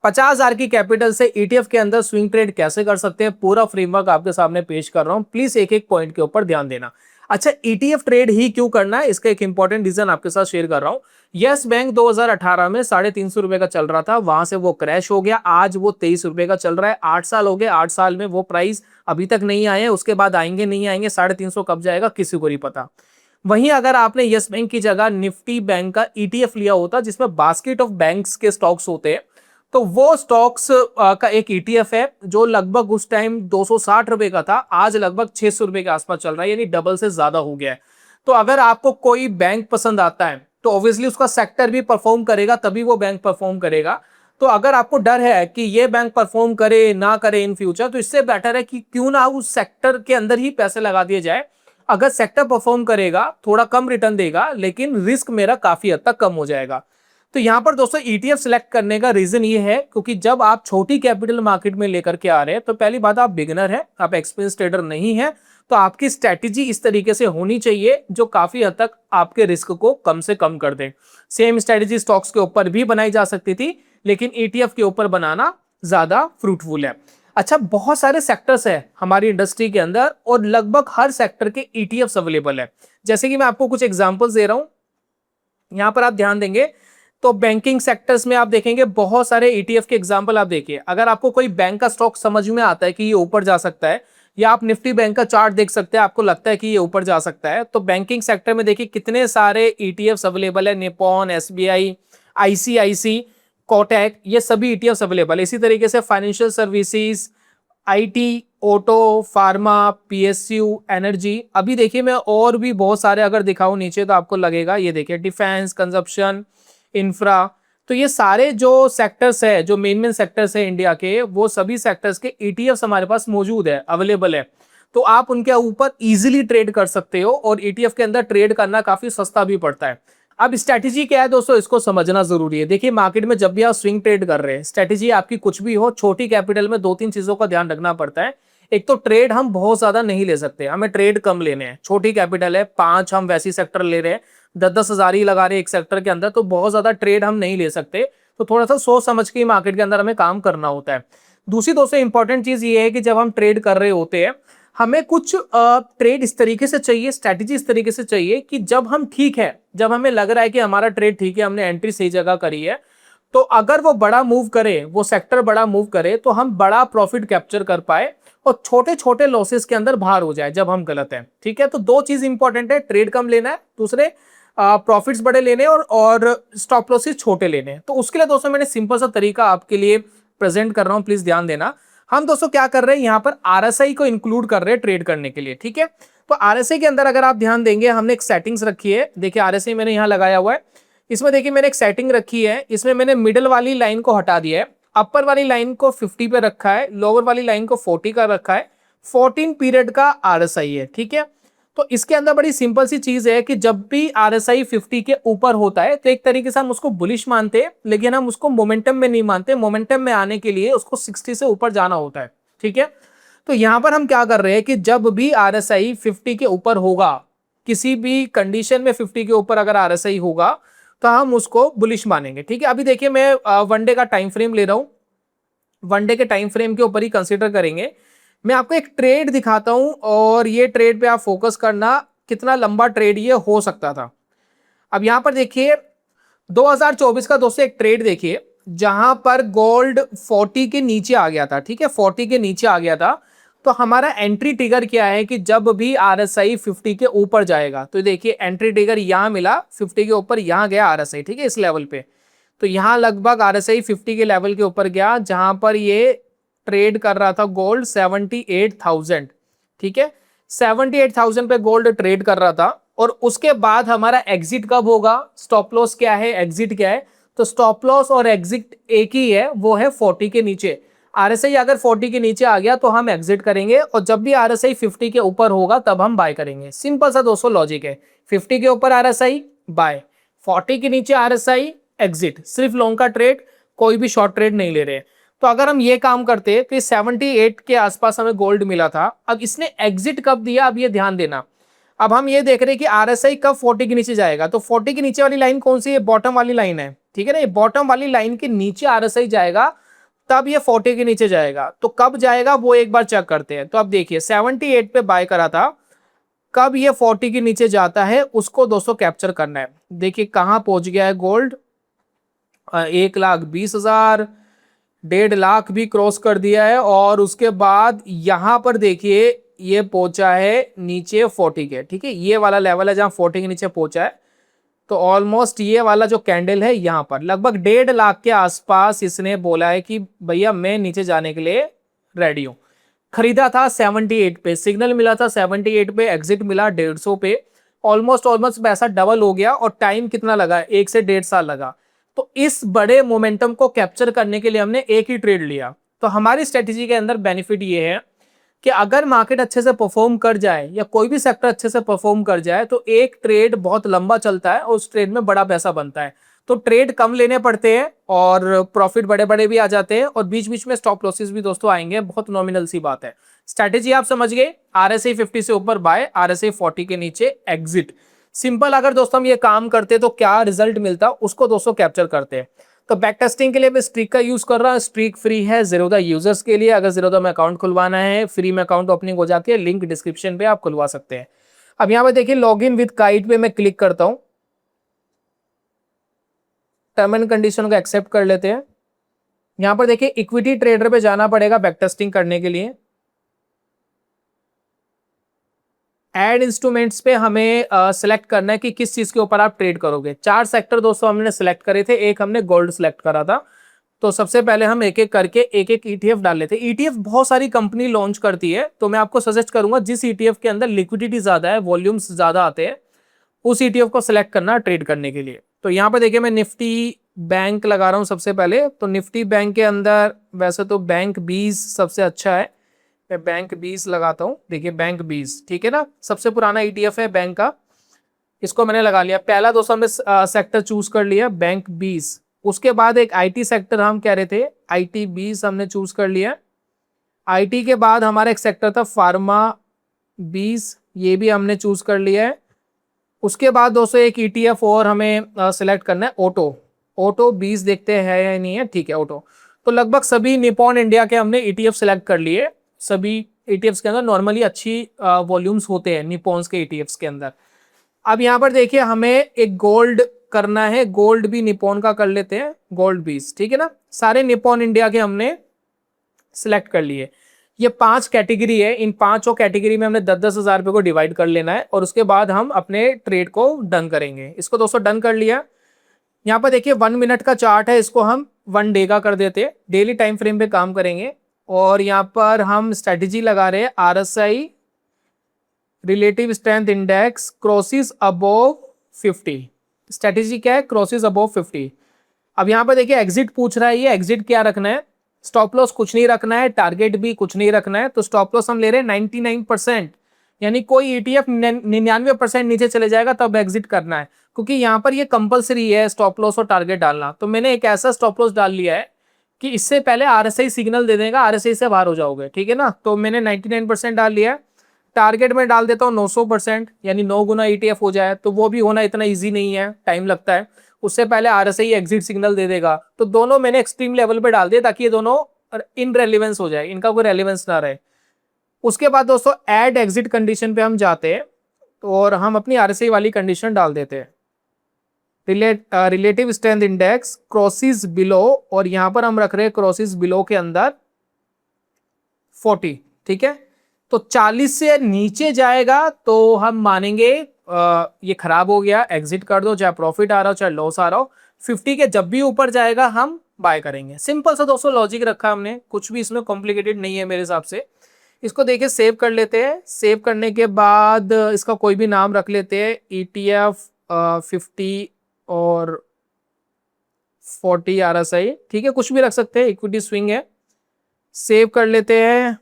50,000 की कैपिटल से ईटीएफ के अंदर स्विंग ट्रेड कैसे कर सकते हैं, पूरा फ्रेमवर्क आपके सामने पेश कर रहा हूं। प्लीज एक एक पॉइंट के ऊपर ध्यान देना। अच्छा, ईटीएफ ट्रेड ही क्यों करना है, इसका एक इंपॉर्टेंट रीजन आपके साथ शेयर कर रहा हूं। यस बैंक 2018 में 350 रुपए का चल रहा था, वहां से वो क्रैश हो गया, आज वो 23 रुपए का चल रहा है। 8 साल हो गए, 8 साल में वो प्राइस अभी तक नहीं आए, उसके बाद आएंगे नहीं आएंगे, 350 कब जाएगा किसी को नहीं पता। वहीं अगर आपने यस बैंक की जगह निफ्टी बैंक का ईटीएफ लिया होता जिसमें बास्केट ऑफ बैंक्स के स्टॉक्स होते हैं, तो वो स्टॉक्स का एक ईटीएफ है जो लगभग उस टाइम 260 रुपए का था, आज लगभग 600 रुपए के आसपास चल रहा है, यानी डबल से ज्यादा हो गया है। तो अगर आपको कोई बैंक पसंद आता है तो ऑब्वियसली उसका सेक्टर भी परफॉर्म करेगा, तभी वो बैंक परफॉर्म करेगा। तो अगर आपको डर है कि ये बैंक परफॉर्म करे ना करे इन फ्यूचर, तो इससे बेटर है कि क्यों ना उस सेक्टर के अंदर ही पैसे लगा दिए जाए। अगर सेक्टर परफॉर्म करेगा, थोड़ा कम रिटर्न देगा, लेकिन रिस्क मेरा काफी हद तक कम हो जाएगा। तो यहां पर दोस्तों ईटीएफ सिलेक्ट करने का रीजन ये है क्योंकि जब आप छोटी कैपिटल मार्केट में लेकर के आ रहे हैं, तो पहली बात आप बिगिनर है, आप एक्सपीरियंस ट्रेडर नहीं है, तो आपकी स्ट्रेटेजी इस तरीके से होनी चाहिए जो काफी हद तक आपके रिस्क को कम से कम कर दे। सेम स्ट्रेटेजी स्टॉक्स के ऊपर भी बनाई जा सकती थी, लेकिन ईटीएफ के ऊपर बनाना ज्यादा फ्रूटफुल है। अच्छा, बहुत सारे सेक्टर्स है हमारी इंडस्ट्री के अंदर और लगभग हर सेक्टर के ईटीएफ्स अवेलेबल है। जैसे कि मैं आपको कुछ एग्जांपल्स दे रहा हूं, यहां पर आप ध्यान देंगे तो बैंकिंग सेक्टर्स में आप देखेंगे बहुत सारे ईटीएफ के एग्जांपल आप देखिए। अगर आपको कोई बैंक का स्टॉक समझ में आता है कि ये ऊपर जा सकता है, या आप निफ्टी बैंक का चार्ट देख सकते हैं, आपको लगता है कि ये ऊपर जा सकता है, तो बैंकिंग सेक्टर में देखिए कितने सारे ईटीएफ्स अवेलेबल है। निपॉन, एसबीआई, आईसीआईसी, कोटक, ये सभी ईटीएफ्स अवेलेबल है। इसी तरीके से financial services, IT, auto, pharma, PSU, energy, अभी देखिए मैं और भी बहुत सारे अगर दिखाऊं नीचे तो आपको लगेगा, ये देखिए डिफेंस, कंजप्शन, इंफ्रा, तो ये सारे जो सेक्टर्स है, जो मेन सेक्टर्स है इंडिया के, वो सभी सेक्टर्स के ईटीएफ्स हमारे पास मौजूद है, अवेलेबल है। तो आप उनके ऊपर इजीली ट्रेड कर सकते हो और ईटीएफ के अंदर ट्रेड करना काफी सस्ता भी पड़ता है। अब स्ट्रैटेजी क्या है दोस्तों, इसको समझना जरूरी है। देखिए मार्केट में जब भी आप स्विंग ट्रेड कर रहे हैं, स्ट्रैटेजी आपकी कुछ भी हो, छोटी कैपिटल में 2-3 चीजों का ध्यान रखना पड़ता है। एक तो ट्रेड हम बहुत ज्यादा नहीं ले सकते, हमें ट्रेड कम लेने हैं। छोटी कैपिटल है, 5 हम वैसी सेक्टर ले रहे हैं, 10-10 हजार ही लगा रहे हैं एक सेक्टर के अंदर, तो बहुत ज्यादा ट्रेड हम नहीं ले सकते। तो थोड़ा सा सोच समझ के मार्केट के अंदर हमें काम करना होता है। दूसरी दोस्तों इंपॉर्टेंट चीज ये है कि जब हम ट्रेड कर रहे होते हैं, हमें कुछ ट्रेड इस तरीके से चाहिए, स्ट्रैटेजी इस तरीके से चाहिए कि जब हम ठीक है, जब हमें लग रहा है कि हमारा ट्रेड ठीक है, हमने एंट्री सही जगह करी है, तो अगर वो बड़ा मूव करे, वो सेक्टर बड़ा मूव करे, तो हम बड़ा प्रॉफिट कैप्चर कर पाए और छोटे छोटे लॉसेस के अंदर बाहर हो जाए जब हम गलत हैं। ठीक है, तो दो चीज इंपॉर्टेंट है, ट्रेड कम लेना है, दूसरे प्रॉफिट्स बड़े लेने और स्टॉप लॉसेस छोटे लेने। तो उसके लिए दोस्तों मैंने सिंपल सा तरीका आपके लिए प्रेजेंट कर रहा हूं, प्लीज ध्यान देना। हम दोस्तों क्या कर रहे हैं, यहां पर आरएसआई को इंक्लूड कर रहे हैं ट्रेड करने के लिए। ठीक है, तो आरएसआई के अंदर अगर आप ध्यान देंगे, हमने एक सेटिंग्स रखी है। देखिए आरएसआई मैंने यहां लगाया हुआ है, इसमें देखिए मैंने एक सेटिंग रखी है, इसमें मैंने मिडिल वाली लाइन को हटा दिया है, अपर वाली लाइन को 50 पे रखा है, लोअर वाली लाइन को 40 का रखा है। 14 पीरियड का आरएसआई है। ठीक है, तो इसके अंदर बड़ी सिंपल सी चीज है कि जब भी आरएसआई 50 के ऊपर होता है तो एक तरीके से हम उसको बुलिश मानते हैं, लेकिन हम उसको मोमेंटम में नहीं मानते। मोमेंटम में आने के लिए उसको 60 से ऊपर जाना होता है। ठीक है, तो यहां पर हम क्या कर रहे हैं कि जब भी आरएसआई 50 के ऊपर होगा, किसी भी कंडीशन में 50 के ऊपर अगर आरएसआई होगा तो हम उसको बुलिश मानेंगे। ठीक है, अभी देखिए मैं वनडे का टाइम फ्रेम ले रहा हूं, वनडे के टाइम फ्रेम के ऊपर ही कंसीडर करेंगे। मैं आपको एक ट्रेड दिखाता हूं और ये ट्रेड पे आप फोकस करना, कितना लंबा ट्रेड ये हो सकता था। अब यहां पर देखिए 2024 का दोस्तों एक ट्रेड देखिए, जहां पर गोल्ड 40 के नीचे आ गया था। ठीक है, 40 के नीचे आ गया था, तो हमारा एंट्री ट्रिगर क्या है कि जब भी आरएसआई 50 के ऊपर जाएगा, तो देखिए एंट्री ट्रिगर यहां मिला 50 के ऊपर, यहां गया आरएसआई। ठीक है, इस लेवल पे, तो यहां लगभग आरएसआई 50 के लेवल के ऊपर गया, जहां पर ये ट्रेड कर रहा था गोल्ड 78,000। ठीक है, 78,000 पे गोल्ड ट्रेड कर रहा था। और उसके बाद हमारा एग्जिट कब होगा, स्टॉप लॉस क्या है, एग्जिट क्या है, तो स्टॉप लॉस और एग्जिट एक ही है, वो है 40 के नीचे। आरएसआई अगर 40 के नीचे आ गया तो हम एग्जिट करेंगे, और जब भी आरएसआई 50 के ऊपर होगा तब हम बाय करेंगे। सिंपल सा दोस्तों लॉजिक है, 50 के ऊपर आरएसआई बाय, 40 के नीचे आरएसआई एग्जिट। सिर्फ लॉन्ग का ट्रेड, कोई भी शॉर्ट ट्रेड नहीं ले रहे। तो अगर हम ये काम करते तो 78 के आसपास हमें गोल्ड मिला था। अब इसने एग्जिट कब दिया, अब ये ध्यान देना। अब हम ये देख रहे हैं कि आरएसआई कब 40 के नीचे जाएगा, तो 40 के नीचे वाली लाइन कौन सी है, बॉटम वाली लाइन है। ठीक है ना, ये बॉटम वाली लाइन के नीचे आरएसआई जाएगा तब ये 40 के नीचे जाएगा। तो कब जाएगा वो एक बार चेक करते हैं। तो अब देखिए 78 पे बाय करा था, कब ये 40 के नीचे जाता है उसको दोस्तों कैप्चर करना है। देखिए कहां पहुंच गया है गोल्ड, 1,20,000, 1.5 लाख भी क्रॉस कर दिया है। और उसके बाद यहां पर देखिए ये पहुंचा है नीचे 40 के, ठीक है, ये वाला लेवल है जहां 40 के नीचे पहुंचा है। तो ऑलमोस्ट ये वाला जो कैंडल है यहां पर लगभग 1.5 लाख के आसपास इसने बोला है कि भैया मैं नीचे जाने के लिए रेडी हूं। खरीदा था 78 पे, सिग्नल मिला था 78 पे, एग्जिट मिला 150 पे। ऑलमोस्ट पैसा डबल हो गया। और टाइम कितना लगा, 1 से 1.5 साल लगा। तो इस बड़े मोमेंटम को कैप्चर करने के लिए हमने एक ही ट्रेड लिया। तो हमारी स्ट्रेटेजी के अंदर बेनिफिट ये है कि अगर मार्केट अच्छे से परफॉर्म कर जाए या कोई भी सेक्टर अच्छे से परफॉर्म कर जाए तो एक ट्रेड बहुत लंबा चलता है और उस ट्रेड में बड़ा पैसा बनता है। तो ट्रेड कम लेने पड़ते हैं और प्रॉफिट बड़े बड़े भी आ जाते हैं और बीच बीच में स्टॉप लॉसेस भी दोस्तों आएंगे, बहुत नॉमिनल सी बात है। स्ट्रैटेजी आप समझ गए, RSI 50 से ऊपर बाय, RSI 40 के नीचे एग्जिट। सिंपल, अगर दोस्तों हम ये काम करते तो क्या रिजल्ट मिलता उसको दोस्तों कैप्चर करते हैं। तो बैक टेस्टिंग के लिए मैं स्ट्रीक का यूज कर रहा हूं, स्ट्रीक फ्री है ज़ीरोधा यूजर्स के लिए। अगर ज़ीरोधा में अकाउंट खुलवाना है, फ्री में अकाउंट ओपनिंग हो जाती है, लिंक डिस्क्रिप्शन पे आप खुलवा सकते हैं। अब यहाँ पे देखिए लॉग इन विद काइट पे मैं क्लिक करता हूं, टर्म एंड कंडीशन को एक्सेप्ट कर लेते हैं। यहां पर देखिए इक्विटी ट्रेडर पे जाना पड़ेगा बैक टेस्टिंग करने के लिए। एड इंस्ट्रूमेंट्स पे हमें सिलेक्ट करना है कि किस चीज के ऊपर आप ट्रेड करोगे। 4 सेक्टर दोस्तों हमने सिलेक्ट करे थे, एक हमने गोल्ड सिलेक्ट करा था। तो सबसे पहले हम एक एक करके एक एक ETF डाल लेते हैं। ETF बहुत सारी कंपनी लॉन्च करती है, तो मैं आपको सजेस्ट करूंगा जिस ETF के अंदर लिक्विडिटी ज्यादा है, वॉल्यूम्स ज्यादा आते हैं, उस ETF को सिलेक्ट करना ट्रेड करने के लिए। तो यहाँ पर देखिए मैं निफ्टी बैंक लगा रहा हूँ सबसे पहले। तो निफ्टी बैंक के अंदर वैसे तो बैंक 20 सबसे अच्छा है, मैं बैंक 20 लगाता हूँ। देखिए बैंक 20 ठीक है ना, सबसे पुराना ETF है बैंक का, इसको मैंने लगा लिया। पहला दोस्तों हमने सेक्टर चूज कर लिया बैंक 20। उसके बाद एक IT सेक्टर हम कह रहे थे, IT 20 हमने चूज कर लिया। IT के बाद हमारा एक सेक्टर था फार्मा 20, ये भी हमने चूज कर लिया है। उसके बाद दोस्तों एक ETF और हमें सिलेक्ट करना है, ऑटो 20 देखते हैं या नहीं है, ठीक है ऑटो। तो लगभग सभी निपॉन इंडिया के हमने ETF सिलेक्ट कर लिए। सभी ETFs के अंदर नॉर्मली अच्छी वॉल्यूम्स होते हैं निपॉन्स के ETFs के अंदर। अब यहाँ पर देखिए हमें एक गोल्ड करना है, गोल्ड भी निपॉन का कर लेते हैं, गोल्ड 20 ठीक है ना। सारे निपॉन इंडिया के हमने सिलेक्ट कर लिए। ये 5 कैटेगरी है, इन 5 कैटेगरी में हमने 10-10 हजार रुपए को डिवाइड कर लेना है और उसके बाद हम अपने ट्रेड को डन करेंगे। इसको दोस्तों डन कर लिया। यहाँ पर देखिए 1 मिनट का चार्ट है, इसको हम 1 डे का कर देते हैं, डेली टाइम फ्रेम पे काम करेंगे। और यहाँ पर हम स्ट्रेटेजी लगा रहे हैं RSI relative strength index crosses above 50। Strategy क्या है, क्रॉसेस अबोव 50। अब यहाँ पर देखिए एग्जिट पूछ रहा है, ये एग्जिट क्या रखना है, स्टॉप लॉस कुछ नहीं रखना है, टारगेट भी कुछ नहीं रखना है। तो स्टॉप लॉस हम ले रहे हैं 99%, यानी कोई ETF 99% नीचे चले जाएगा तब एग्जिट करना है, क्योंकि यहाँ पर ये कंपलसरी है स्टॉप लॉस और टारगेट डालना। तो मैंने एक ऐसा स्टॉप लॉस डाल लिया है कि इससे पहले RSI सिग्नल दे देगा, RSI से बाहर हो जाओगे, ठीक है ना। तो मैंने 99% डाल लिया है। टारगेट में डाल देता हूँ 900%, यानी 9 गुना ETF हो जाए। तो वो भी होना इतना ईजी नहीं है, टाइम लगता है। उससे पहले RSI एग्जिट सिग्नल दे देगा। तो दोनों मैंने एक्सट्रीम लेवल पे डाल दिए ताकि ये दोनों इन रेलिवेंस हो जाए, इनका कोई रेलिवेंस ना रहे। उसके बाद दोस्तों एड एग्जिट कंडीशन पे हम जाते हैं और हम अपनी RSI वाली कंडीशन डाल देते हैं, relative strength index crosses below, और यहां पर हम रख रहे हैं क्रॉसेस बिलो के अंदर 40, ठीक है। तो 40 से नीचे जाएगा तो हम मानेंगे ये खराब हो गया, एग्जिट कर दो, चाहे प्रॉफिट आ रहा हो चाहे लॉस आ रहा हो। 50 के जब भी ऊपर जाएगा हम बाय करेंगे। सिंपल सा दोस्तों लॉजिक रखा हमने, कुछ भी इसमें कॉम्प्लिकेटेड नहीं है मेरे हिसाब से। इसको देखिए सेव कर लेते हैं। सेव करने के बाद इसका कोई भी नाम रख लेते हैं, ETF 50 और 40 RSI, ठीक है, कुछ भी रख सकते हैं, इक्विटी स्विंग है। सेव कर लेते हैं।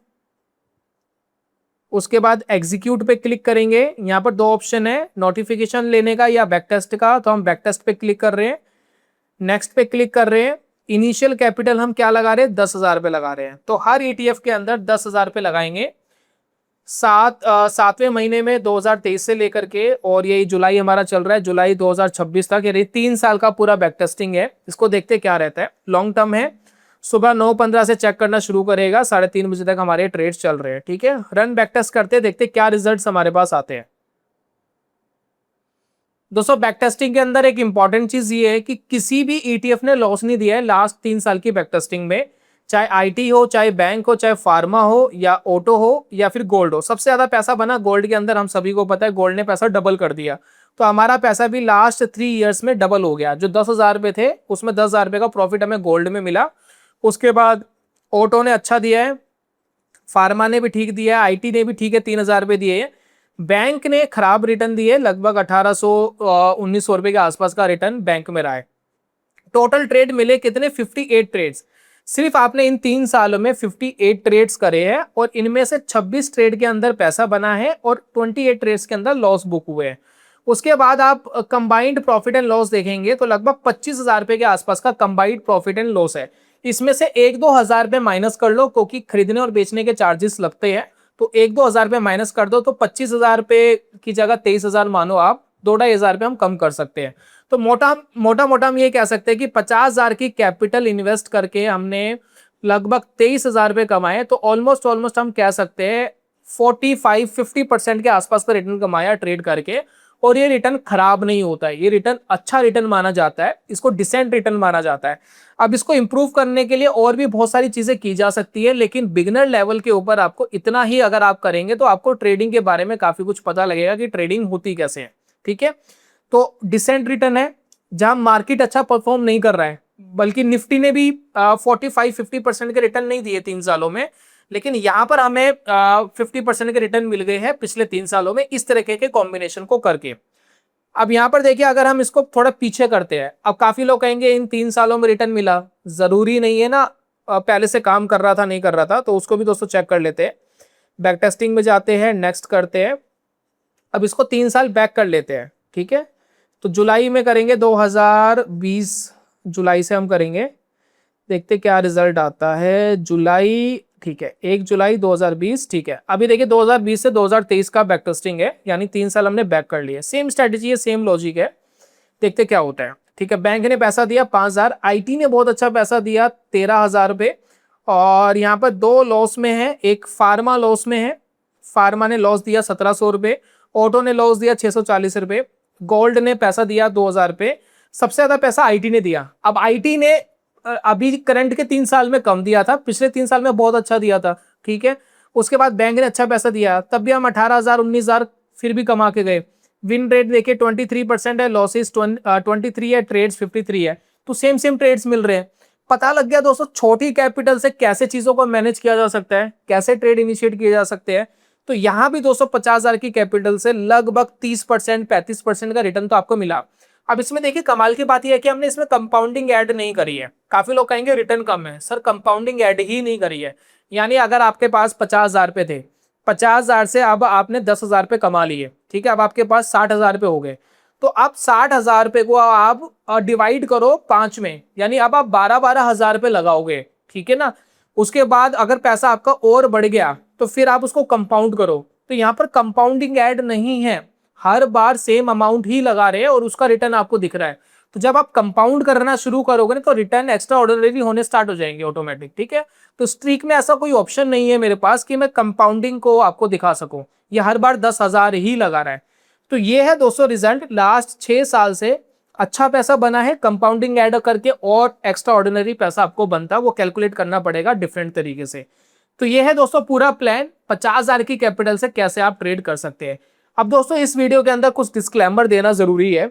उसके बाद एग्जीक्यूट पे क्लिक करेंगे। यहाँ पर 2 ऑप्शन है, नोटिफिकेशन लेने का या बैक टेस्ट का। तो हम बैक टेस्ट पे क्लिक कर रहे हैं, नेक्स्ट पे क्लिक कर रहे हैं। इनिशियल कैपिटल हम क्या लगा रहे हैं, 10,000 पे लगा रहे हैं। तो हर ETF के अंदर 10,000 पे लगाएंगे। 7वें महीने में 2023 से लेकर के, और यही जुलाई हमारा चल रहा है, जुलाई 2026 तक, यानी 3 साल का पूरा बैक टेस्टिंग है। इसको देखते क्या रहता है, लॉन्ग टर्म है। सुबह 9:15 से चेक करना शुरू करेगा, 3:30 बजे तक हमारे ट्रेड्स चल रहे हैं। ठीक है, रन बैक टेस्ट करते देखते क्या रिजल्ट्स हमारे पास आते हैं। दोस्तों बैक टेस्टिंग के अंदर एक इंपॉर्टेंट चीज ये है कि किसी भी ईटीएफ ने लॉस नहीं दिया है लास्ट 3 साल की बैक टेस्टिंग में, चाहे आईटी हो, चाहे बैंक हो, चाहे फार्मा हो, या ऑटो हो, या फिर गोल्ड हो। सबसे ज्यादा पैसा बना गोल्ड के अंदर, हम सभी को पता है गोल्ड ने पैसा डबल कर दिया। तो हमारा पैसा भी लास्ट 3 ईयर्स में डबल हो गया। जो 10,000 रुपए थे उसमें 10,000 रुपए का प्रॉफिट हमें गोल्ड में मिला। उसके बाद ऑटो ने अच्छा दिया है, फार्मा ने भी ठीक दिया है, आईटी ने भी ठीक है 3,000 रुपए दिए हैं। बैंक ने खराब रिटर्न दिए, लगभग 1,800-1,900 रुपए के आसपास का रिटर्न बैंक में रहा है। टोटल ट्रेड मिले कितने? 58 ट्रेड्स। सिर्फ आपने इन 3 सालों में 58 ट्रेड्स करे हैं और इनमें से 26 ट्रेड के अंदर पैसा बना है और 28 ट्रेड्स के अंदर लॉस बुक हुए हैं। उसके बाद आप कंबाइंड प्रॉफिट एंड लॉस देखेंगे तो लगभग 25,000 रुपए के आसपास का कंबाइंड प्रॉफिट एंड लॉस है। इसमें से 1-2 हजार रुपए माइनस कर लो, क्योंकि खरीदने और बेचने के चार्जेस लगते हैं। तो 1-2 हजार रुपए माइनस कर दो तो 25,000 रुपए की जगह 23,000 मानो आप, 2-2.5 रुपए हम कम कर सकते हैं। तो मोटा मोटा हम ये कह सकते हैं कि 50,000 की कैपिटल इन्वेस्ट करके हमने लगभग 23,000 रुपए कमाए। तो ऑलमोस्ट हम कह सकते हैं 45-50% के आसपास का रिटर्न कमाया ट्रेड करके। और ये रिटर्न खराब नहीं होता है, ये रिटर्न अच्छा रिटर्न माना जाता है, इसको डिसेंट रिटर्न माना जाता है। अब इसको इंप्रूव करने के लिए और भी बहुत सारी चीजें की जा सकती है, लेकिन बिगिनर लेवल के ऊपर आपको इतना ही अगर आप करेंगे तो आपको ट्रेडिंग के बारे में काफी कुछ पता लगेगा कि ट्रेडिंग होती कैसे है। ठीक है, तो डिसेंट रिटर्न है जहां मार्केट अच्छा परफॉर्म नहीं कर रहा है, बल्कि निफ्टी ने भी 45-50% के रिटर्न नहीं दिए 3 सालों में, लेकिन यहां पर हमें 50% के रिटर्न मिल गए हैं पिछले 3 सालों में इस तरीके के कॉम्बिनेशन को करके। अब यहां पर देखिए, अगर हम इसको थोड़ा पीछे करते हैं, अब काफी लोग कहेंगे इन 3 सालों में रिटर्न मिला, जरूरी नहीं है ना पहले से काम कर रहा था नहीं कर रहा था। तो उसको भी दोस्तों चेक कर लेते हैं। बैक टेस्टिंग में जाते हैं, नेक्स्ट करते हैं। अब इसको 3 साल बैक कर लेते हैं। ठीक है, तो जुलाई में करेंगे 2020, जुलाई से हम करेंगे, देखते क्या रिजल्ट आता है। जुलाई, ठीक है, 1 जुलाई 2020। ठीक है, अभी देखिए 2020 से 2023 का बैक टेस्टिंग है, यानी 3 साल हमने बैक कर लिए। सेम स्ट्रेटेजी है, सेम लॉजिक है, देखते क्या होता है। ठीक है, बैंक ने पैसा दिया 5,000, आईटी ने बहुत अच्छा पैसा दिया 13,000 रुपए। और यहाँ पर 2 लॉस में है, एक फार्मा लॉस में है, फार्मा ने लॉस दिया 1,700 रुपए, ऑटो ने लॉस दिया 640 रुपए, गोल्ड ने पैसा दिया 2,000 रुपए। सबसे ज्यादा पैसा आईटी ने दिया। अब आईटी ने अभी करंट के 3 साल में कम दिया था, पिछले 3 साल में बहुत अच्छा दिया था। ठीक है, उसके बाद बैंक ने अच्छा पैसा दिया, तब भी हम 18,000 19,000 फिर भी कमा के गए। विन रेट देखिए 23% है, लॉसेस 23 है, ट्रेड्स 53 है। तो सेम ट्रेड्स मिल रहे हैं। पता लग गया दोस्तों छोटी कैपिटल से कैसे चीजों को मैनेज किया जा सकता है, कैसे ट्रेड इनिशिएट किए जा सकते हैं। तो यहां भी दोस्तों 50,000 की कैपिटल से लगभग 30% 35% का रिटर्न तो आपको मिला। अब इसमें देखिए कमाल की बात यह है कि हमने इसमें कंपाउंडिंग ऐड नहीं करी है। काफी लोग कहेंगे रिटर्न कम है, सर कंपाउंडिंग ऐड ही नहीं करी है। यानी अगर आपके पास 50,000 रुपए थे, 50,000 से अब आपने 10,000 रुपए कमा लिए। ठीक है, अब आपके पास 60,000 रुपए हो गए। तो अब 60,000 रुपए को आप डिवाइड करो 5 में, यानी अब आप 12-12 हजार रुपए लगाओगे। ठीक है ना, उसके बाद अगर पैसा आपका और बढ़ गया तो फिर आप उसको कंपाउंड करो। तो यहाँ पर कंपाउंडिंग ऐड नहीं है, हर बार सेम अमाउंट ही लगा रहे हैं और उसका रिटर्न आपको दिख रहा है। तो जब आप कंपाउंड करना शुरू करोगे ना तो रिटर्न एक्स्ट्रा ऑर्डिनरी होने स्टार्ट हो जाएंगे ऑटोमेटिक। ठीक है, तो स्ट्रीक में ऐसा कोई ऑप्शन नहीं है मेरे पास कि मैं कंपाउंडिंग को आपको दिखा सकूं, ये हर बार 10,000 ही लगा रहा है। तो ये है दोस्तों रिजल्ट, लास्ट 6 साल से अच्छा पैसा बना है कंपाउंडिंग ऐड करके, और एक्स्ट्रा ऑर्डिनरी पैसा आपको बनता है, वो कैलकुलेट करना पड़ेगा डिफरेंट तरीके से। तो ये है दोस्तों पूरा प्लान, 50,000 की कैपिटल से कैसे आप ट्रेड कर सकते हैं। अब दोस्तों इस वीडियो के अंदर कुछ डिस्क्लेमर देना जरूरी है।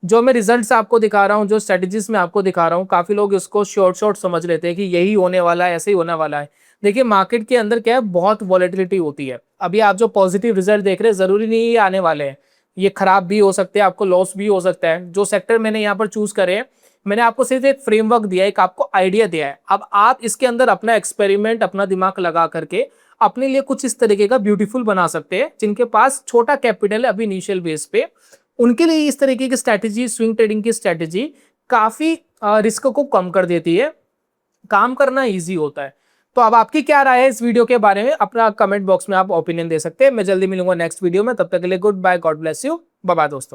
जो मैं रिजल्ट्स आपको दिखा रहा हूं, जो स्ट्रेटेजीज में आपको दिखा रहा हूं, काफी लोग इसको शॉर्ट समझ लेते हैं कि यही होने वाला है, ऐसे ही होने वाला है। देखिए मार्केट के अंदर क्या है, बहुत वॉलेटिलिटी होती है। अभी आप जो पॉजिटिव रिजल्ट देख रहे हैं जरूरी नहीं ये आने वाले हैं, ये खराब भी हो सकते हैं, आपको लॉस भी हो सकता है। जो सेक्टर मैंने यहाँ पर चूज करे, मैंने आपको सिर्फ एक फ्रेमवर्क दिया है, एक आपको आइडिया दिया है। अब आप इसके अंदर अपना एक्सपेरिमेंट, अपना दिमाग लगा करके अपने लिए कुछ इस तरीके का ब्यूटीफुल बना सकते हैं। जिनके पास छोटा कैपिटल है अभी इनिशियल बेस पे, उनके लिए इस तरीके की स्ट्रैटेजी, स्विंग ट्रेडिंग की स्ट्रैटेजी काफी रिस्क को कम कर देती है, काम करना ईजी होता है। तो अब आपकी क्या राय है इस वीडियो के बारे में, अपना कमेंट बॉक्स में आप ओपिनियन दे सकते हैं। मैं जल्दी मिलूंगा नेक्स्ट वीडियो में, तब तक के लिए good bye, god bless you, bye bye दोस्तों।